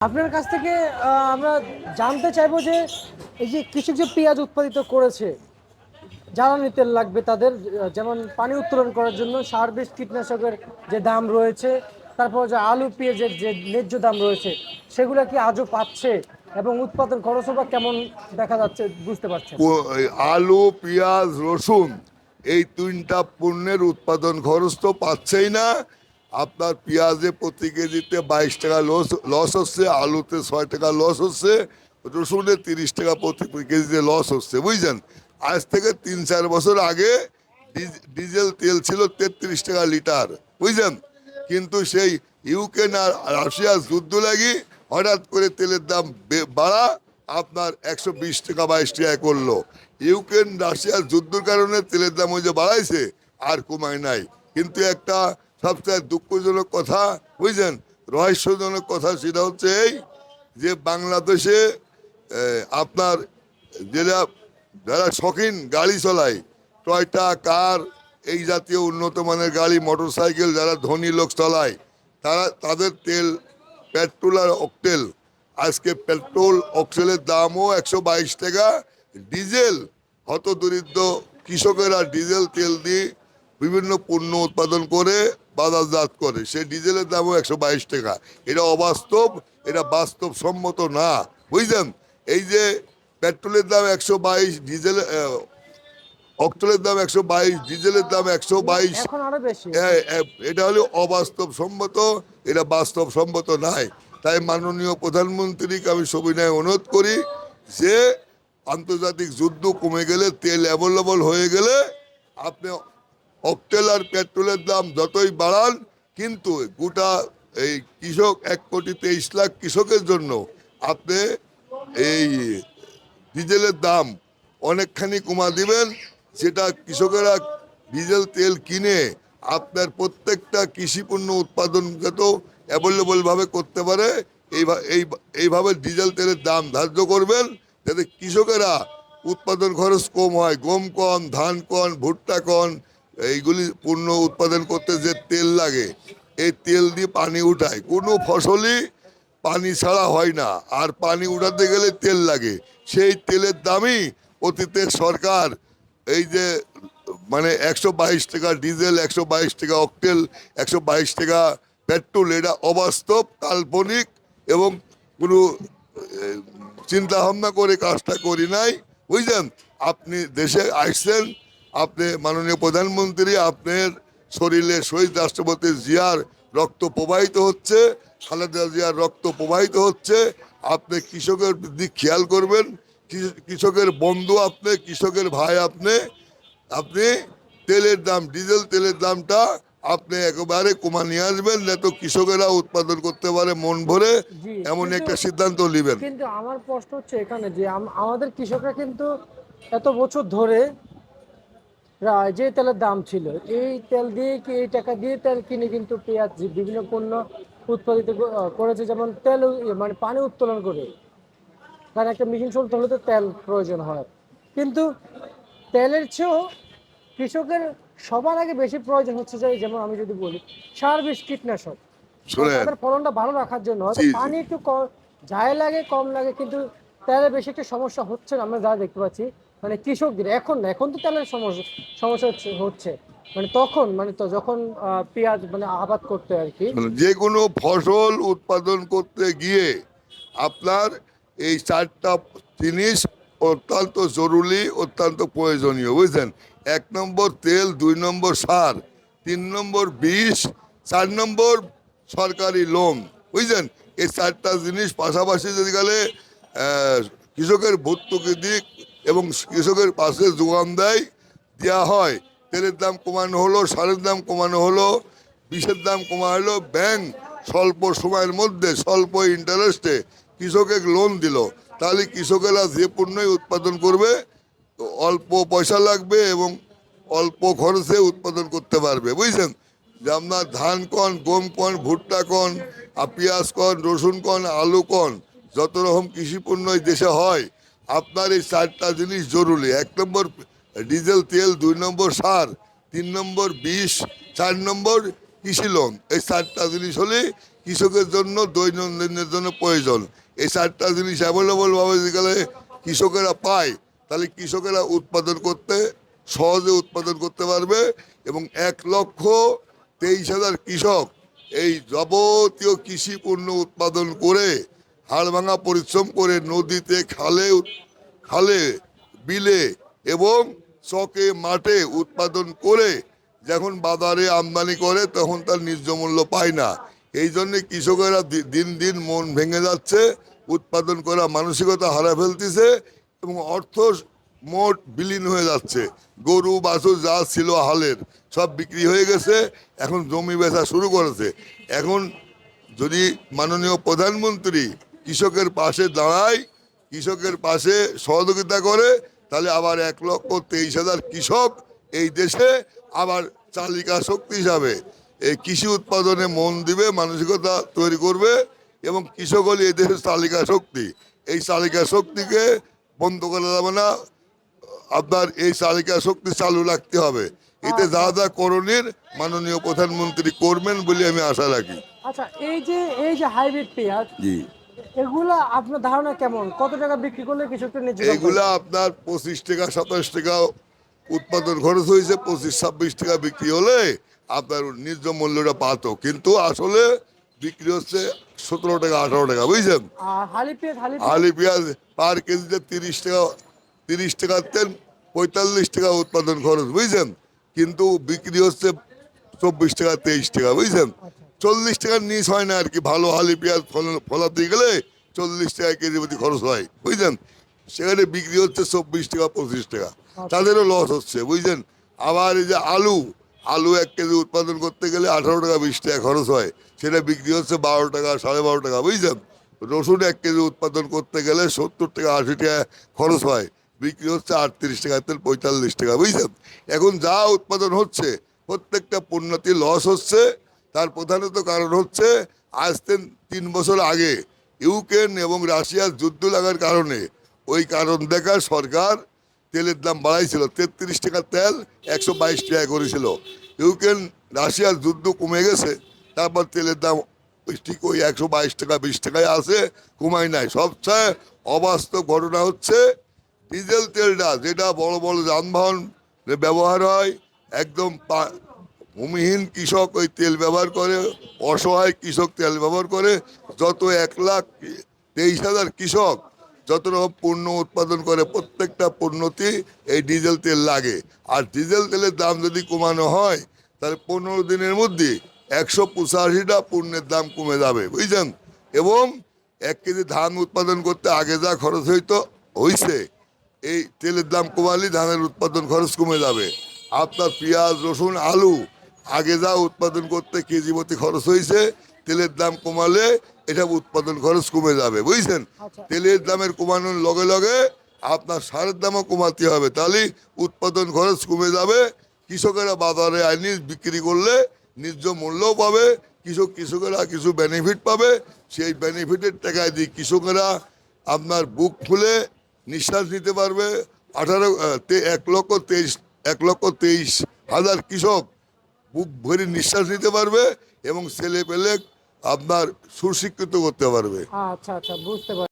আপনার কাছ থেকে আমরা জানতে চাইবো যে এই যে কৃষক যে পেঁয়াজ উৎপাদিত করেছে, জ্বালানি তেল লাগবে তাদের, যেমন পানি উত্তোলন করার জন্য সার বিষ কীটনাশকের যে দাম রয়েছে, তারপর যে আলু পেঁয়াজের যে ন্যায্য দাম রয়েছে, সেগুলো কি আজও পাচ্ছে এবং উৎপাদন খরচও বা কেমন দেখা যাচ্ছে বুঝতে পারছেন? এই আলু, পেঁয়াজ, রসুন এই তিনটা পণ্যের উৎপাদন খরচ তো পাচ্ছেই না। আপনার পেঁয়াজে প্রতি কেজিতে 22 টাকা লস হচ্ছে, আলুতে 6 টাকা লস হচ্ছে, রসুনে 30 টাকা প্রতি কেজিতে লস হচ্ছে, বুঝছেন। আজ থেকে 3-4 বছর আগে ডিজেল তেল ছিল 33 টাকা লিটার, বুঝছেন। কিন্তু সেই ইউক্রেন আর রাশিয়ার যুদ্ধ লাগি হঠাৎ করে তেলের দাম বাড়া আপনার 120 টাকা 22 টাকা করলো। ইউক্রেন রাশিয়ার যুদ্ধের কারণে তেলের দাম ওই যে বাড়াইছে, আর কমায় নাই। কিন্তু একটা সবচেয়ে দুঃখজনক কথা, বুঝছেন, রহস্যজনক কথা, সেটা হচ্ছে এই যে বাংলাদেশে আপনার যারা যারা শখিন গাড়ি চালায়, টয়টা, কার, এই জাতীয় উন্নত মানের গাড়ি, মোটর সাইকেল, যারা ধনী লোক চালায়, তাদের তেল, পেট্রোল আর অকটেল, আজকে পেট্রোল অকটেলের দামও 122 টাকা। ডিজেল, হত দরিদ্র কৃষকেরা ডিজেল তেল দিয়ে বিভিন্ন পণ্য উৎপাদন করে বাজারজাত করে, সেই ডিজেলের দামও 122 টাকা। এটা অবাস্তব, এটা বাস্তবসম্মত না, বুঝলেন। এই যে পেট্রোলের দাম 122, ডিজেল অক্টেলের দাম 122, ডিজেলের দাম 122, এখন আরো বেশি। এটা হলো অবাস্তবসম্মত, এটা বাস্তবসম্মত নাই। তাই মাননীয় প্রধানমন্ত্রীকে আমি সবিনয় অনুরোধ করি যে আন্তর্জাতিক যুদ্ধ কমে গেলে, তেল অ্যাভেলেবল হয়ে গেলে আপনি অকটেল আর পেট্রোলের দাম যতই বাড়ান, কিন্তু গোটা এই কৃষক 1,23,00,000 কৃষকের জন্য আপনি এই ডিজেলের দাম অনেকখানি কমা দিবেন, যেটা কৃষকেরা ডিজেল তেল কিনে আপনার প্রত্যেকটা কৃষি পণ্য উৎপাদন যত অ্যাভেলেবলভাবে করতে পারে। এইভাবে ডিজেল তেলের দাম ধার্য করবেন, যাতে কৃষকেরা উৎপাদন খরচ কম হয়। গম কম, ধান কম, ভুট্টা কম, এইগুলি পণ্য উৎপাদন করতে যে তেল লাগে, এই তেল দিয়ে পানি উঠায়। কোনো ফসলই পানি ছাড়া হয় না, আর পানি উঠাতে গেলে তেল লাগে। সেই তেলের দামই অতীতের সরকার এই যে মানে 122 টাকা ডিজেল, 122 টাকা অকটেল, 122 টাকা পেট্রোল, এটা অবাস্তব, কাল্পনিক, এবং কোনো চিন্তা ভাবনা করে কাজটা করি নাই, বুঝলেন। আপনি দেশে আসছেন, আপনি মাননীয় প্রধানমন্ত্রী, আপনার শরীরে শহীদ রাষ্ট্রপতি জিয়ার রক্ত প্রবাহিত হচ্ছে, খালেদা জিয়ার রক্ত প্রবাহিত হচ্ছে। আপনি কৃষকের দিক খেয়াল করবেন, কৃষকের বন্ধু আপনি, কৃষকের ভাই আপনি। আপনি তেলের দাম, ডিজেল তেলের দামটা আপনি একেবারে কমা নিয়ে আসবেন, না তো কৃষকেরা উৎপাদন করতে পারে মন ভরে, জি, এমন কিন্তু একটা সিদ্ধান্ত নেবেন। কিন্তু আমার প্রশ্ন হচ্ছে এখানে যে আমাদের কৃষকরা কিন্তু এত বছর ধরে যে তেলের দাম ছিল, এই তেল দিয়ে কি, এই টাকা দিয়ে তেল কিনে কিন্তু পেঁয়াজ বিভিন্ন পণ্য উৎপাদিত করেছে, যেমন তেল মানে পানি উত্তোলন করে, কারণ একটা মেশিন চলতে হলে তো তেল প্রয়োজন হয়। কিন্তু তেলের চেয়েও কৃষকের সবার আগে বেশি প্রয়োজন হচ্ছে যে, যেমন আমি যদি বলি, সার বিষ কীটনাশক, কারণ শোনেন, তাদের ফলনটা ভালো রাখার জন্য হয়তো জি জি, পানি একটু যাই লাগে, কম লাগে, কিন্তু তেলের বেশি একটা সমস্যা হচ্ছে না আমরা যা দেখতে পাচ্ছি। মানে কৃষকদের এখন না, এখন তো তেলের সমস্যা সমস্যা হচ্ছে মানে তখন, মানে তো যখন পেঁয়াজ মানে আবাদ করতে আর কি। যে কোনো ফসল উৎপাদন করতে গিয়ে আপনার এই 4টা জিনিস অত্যন্ত জরুরি, অত্যন্ত প্রয়োজনীয়, বুঝলেন। 1 নম্বর তেল, 2 নম্বর সার, 3 নম্বর বিষ, 4 নম্বর সরকারি লোন, বুঝলেন। এই 4টা জিনিস পাশাপাশি যদি গেলে কৃষকের ভর্তুকি দিক এবং কৃষকের পাশে যোগান দেওয়া হয়, তেলের দাম কমানো হলো, সারের দাম কমানো হলো, বিষের দাম কমা হলো, ব্যাংক স্বল্প সময়ের মধ্যে স্বল্প ইন্টারেস্টে কৃষকের লোন দিল, তাহলে কৃষকেরা যে পণ্যই উৎপাদন করবে অল্প পয়সা লাগবে এবং অল্প খরচে উৎপাদন করতে পারবে, বুঝছেন। যে আপনার ধান কন, গম কন, ভুট্টা কন, পেঁয়াজ কন, রসুন কন, আলু কন, যত রকম কৃষি পণ্য এই দেশে হয়, আপনার এই 4টা জিনিস জরুরি। 1 নম্বর ডিজেল তেল, 2 নম্বর সার, 3 নম্বর বিষ, 4 নম্বর কৃষি লোন। এই 4টা জিনিস হলে কৃষকের জন্য দৈনন্দিনের জন্য প্রয়োজন। এই চারটা জিনিস অ্যাভেলেবল ভাবে যেখানে কৃষকেরা পায়, তাহলে কৃষকেরা উৎপাদন করতে সহজে উৎপাদন করতে পারবে। এবং 1,23,000 কৃষক এই যাবতীয় কৃষি পণ্য উৎপাদন করে হাড় ভাঙা পরিশ্রম করে নদীতে, খালে খালে বিলে এবং চকে মাঠে উৎপাদন করে যখন বাজারে আমদানি করে তখন তার ন্যায্য মূল্য পায় না। এই জন্যে কৃষকেরা দিন দিন মন ভেঙে যাচ্ছে, উৎপাদন করা মানসিকতা হারা ফেলতেছে এবং অর্থ মোট বিলীন হয়ে যাচ্ছে। গরু বাছুর যা ছিল হালের সব বিক্রি হয়ে গেছে, এখন জমি বেচা শুরু করেছে। এখন যদি মাননীয় প্রধানমন্ত্রী কৃষকের পাশে দাঁড়ায়, কৃষকের পাশে সহযোগিতা করে, তাহলে আবার 1,23,000 কৃষক এই দেশে আবার চালিকা শক্তি হিসাবে এই কৃষি উৎপাদনে মন দিবে, মানসিকতা তৈরি করবে এবং কৃষক হলে এই দেশের চালিকা শক্তি। এই চালিকা শক্তিকে বন্ধ করা যাবে না, আপনার এই চালিকা শক্তি চালু রাখতে হবে। এতে যা যা করণীয় মাননীয় প্রধানমন্ত্রী করবেন বলে আমি আশা রাখি। আচ্ছা, এই যে হাইব্রিড পেঁয়াজ, জি, এগুলা আপনার ধারণা কেমন? কত টাকা বিক্রি করলে কৃষকটা ন্যায্য দাম পাবে? এগুলা আপনার 25 টাকা 27 টাকা উৎপাদন খরচ হয়েছে, 25-26 টাকা বিক্রি হলে আপনার ন্যায্য মূল্যটা পাতো, কিন্তু আসলে বিক্রি হচ্ছে 17 টাকা 18 টাকা, বুঝছেন। আর হালি পেঁয়াজ আলি পেঁয়াজ পার কেজিতে 30 টাকার তেল 45 টাকা উৎপাদন খরচ, বুঝছেন, কিন্তু বিক্রি হচ্ছে 24 টাকা 23 টাকা, বুঝছেন। 40 টাকার নিচ হয় না আর কি। ভালো হালি পেঁয়াজ ফলাতে গেলে 40 টাকা কেজি প্রতি খরচ হয়, বুঝছেন। সেখানে বিক্রি হচ্ছে 24 টাকা 25 টাকা, তাদেরও লস হচ্ছে, বুঝছেন। আবার এই যে আলু 1 কেজি উৎপাদন করতে গেলে 18 টাকা 20 টাকা খরচ হয়, সেটা বিক্রি হচ্ছে 12 টাকা 12.5 টাকা, বুঝছেন। রসুন 1 কেজি উৎপাদন করতে গেলে 70 টাকা 80 টাকা খরচ হয়, বিক্রি হচ্ছে 38 টাকা, তেল 45 টাকা, বুঝছেন। এখন যা উৎপাদন হচ্ছে প্রত্যেকটা পণ্যতে লস হচ্ছে। তার প্রধানত কারণ হচ্ছে আজ 3 বছর আগে ইউক্রেন এবং রাশিয়ার যুদ্ধ লাগার কারণে, ওই কারণ দেখা সরকার তেলের দাম বাড়াইছিল। 33 টাকা তেল 122 টাকা করেছিল। ইউক্রেন রাশিয়ার যুদ্ধ কমে গেছে, তারপর তেলের দাম ঠিক ওই 122 টাকা 20 টাকায় আছে, কমায় নাই। সবচেয়ে অবাস্তব ঘটনা হচ্ছে ডিজেল তেলটা, যেটা বড় বড় যানবাহন ব্যবহার হয়, একদম ভূমিহীন কৃষক ওই তেল ব্যবহার করে, অসহায় কৃষক তেল ব্যবহার করে। যত 1,23,000 কৃষক যত রকম পণ্য উৎপাদন করে, প্রত্যেকটা পণ্যতেই এই ডিজেল তেল লাগে। আর ডিজেল তেলের দাম যদি কমানো হয়, তাহলে 15 দিনের মধ্যে 185টা পণ্যের দাম কমে যাবে, বুঝছেন। এবং 1 কেজি ধান উৎপাদন করতে আগে যা খরচ হয়েছে, এই তেলের দাম কমালে ধানের উৎপাদন খরচ কমে যাবে। আপনার পেঁয়াজ রসুন আলু আগে যা উৎপাদন করতে কেজি প্রতি খরচ হয়েছে, তেলের দাম কমালে এটা উৎপাদন খরচ কমে যাবে, বুঝছেন। আচ্ছা। তেলের দামের কমানোর লগে লগে আপনার সারের দামও কমাতে হবে, তাহলে উৎপাদন খরচ কমে যাবে। কৃষকেরা বাজারে আইনি বিক্রি করলে ন্যায্য মূল্যও পাবে, কৃষকেরা কিছু বেনিফিট পাবে। সেই বেনিফিটের টাকায় দিয়ে কৃষকেরা আপনার বুক ফুলে নিঃশ্বাস নিতে পারবে। 1,23,000 কৃষক বুক ভরে নিঃশ্বাস নিতে পারবে এবং ছেলে পেলে আপনার সুশিক্ষিত করতে পারবে। আচ্ছা, বুঝতে পারছি।